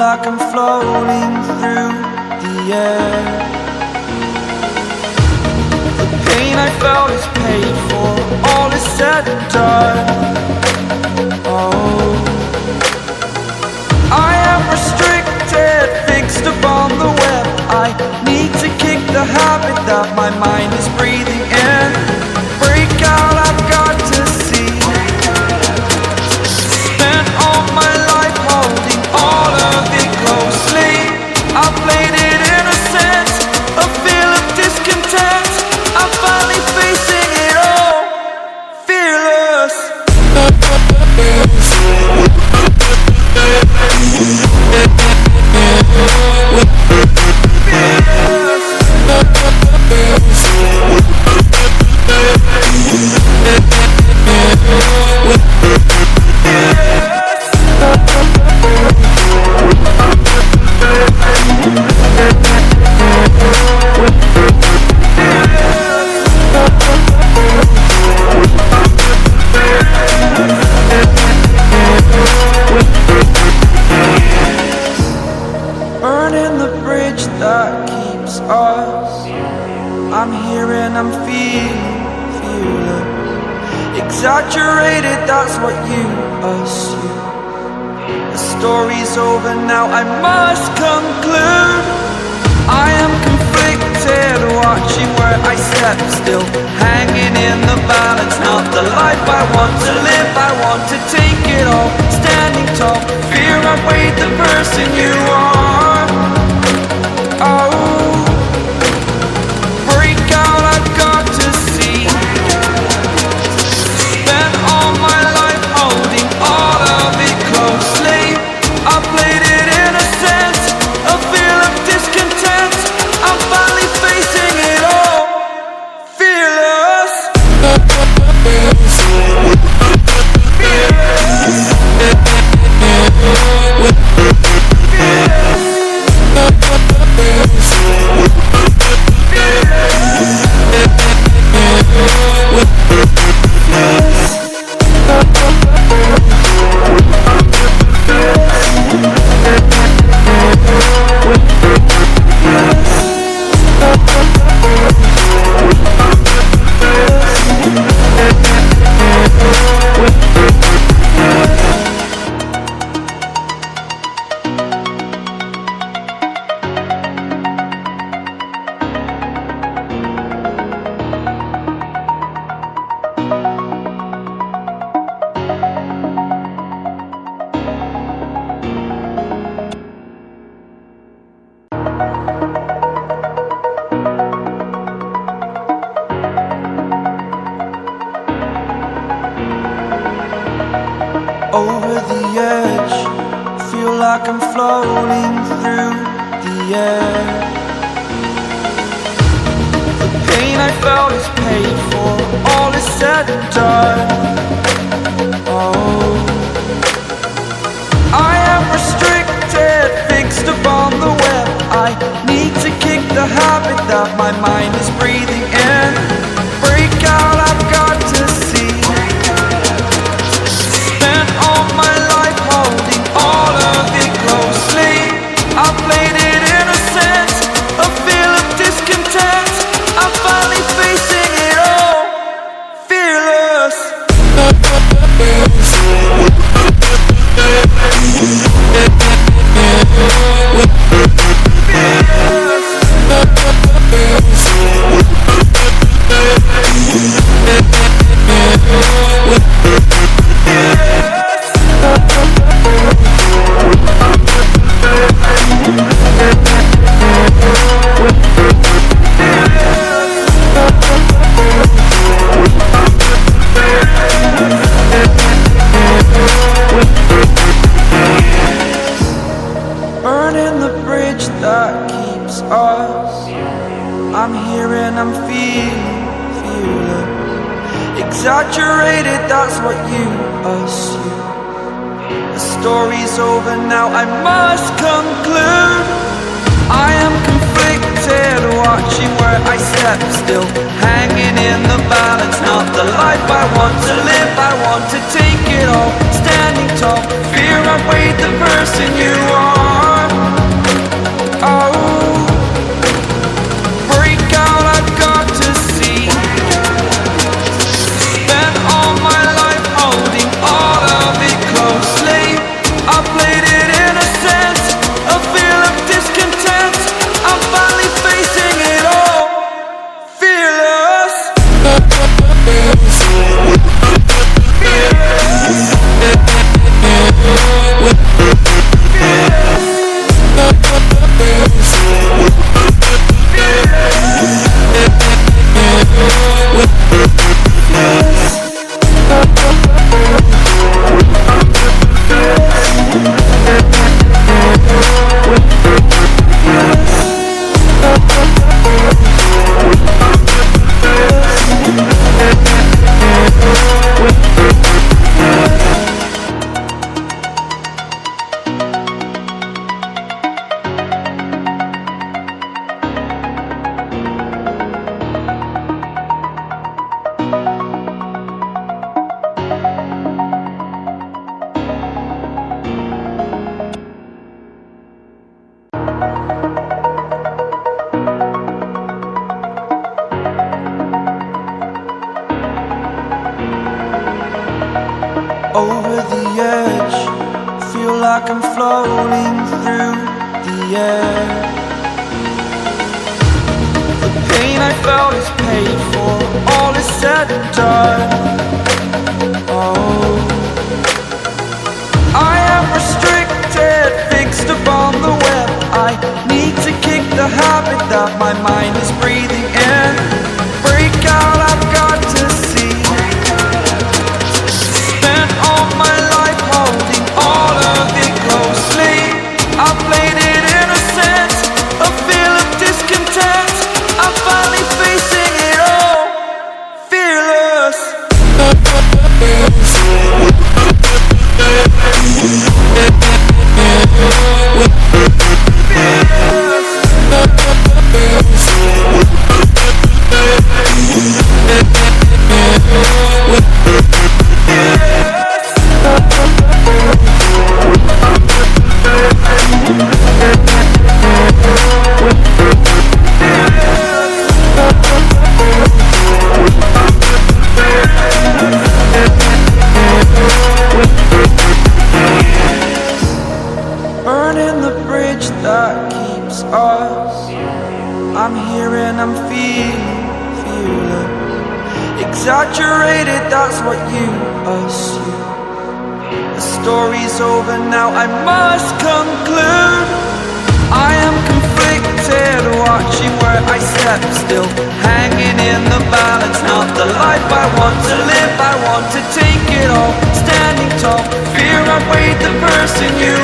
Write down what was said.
like I'm floating through the air. The pain I felt is paid for, all is said and done. Oh, I am restricted, fixed upon the web. I need to kick the habit that my mind is breathing in. Break out, I've got to see. Spent all my life holding all of it closely. I played it innocent, a feel of discontent. I'm finally facing it all, fearless. Burning the bridge that keeps us. I'm here and I'm feeling fearless. Exaggerated, that's what you assume. The story's over now, I must conclude. I am conflicted, watching where I step still, hanging in the balance. Not the life I want to live, I want to take it all. Standing tall, fear I've weighed the person you are. Oh, break out, I've got to see. Spent all my life holding all of it closely. I played it innocent, a feel of discontent. I'm finally facing it all, fearless. Over the edge, feel like I'm floating through the air. The pain I felt is paid for, all is said and done. Oh, I am restricted, fixed upon the web. I need to kick the habit that my mind is breathing in. Break out, I've got to see. Spent all my life holding all of it closely. I played it innocent, a feel of discontent. I'm finally facing it all, fearless. Burning the bridge that keeps us. I'm here and I'm feeling fearless. Exaggerated, that's what you assume. The story's over now, I must conclude. I am conflicted, watching where I step still, hanging in the balance. Not the life I want to live, I want to take it all. Standing tall, fear I've weighed the person you are. like I'm floating through the air. The pain I felt is paid for, all is said and done. Oh, I am restricted, fixed upon the web. I need to kick the habit that my mind is breathing in. Break out, I've got to see. Spent all my life holding all of it closely. I played it innocent, a feel of discontent. I'm finally facing it all, fearless. Burning the bridge that keeps us. I'm here and I'm feeling fearless. Exaggerated, that's what you assume. The story's over now, I must conclude. I am conflicted, watching where I step still, hanging in the balance. Not the life I want to live, I want to take it all. Standing tall, fear I weighed the person you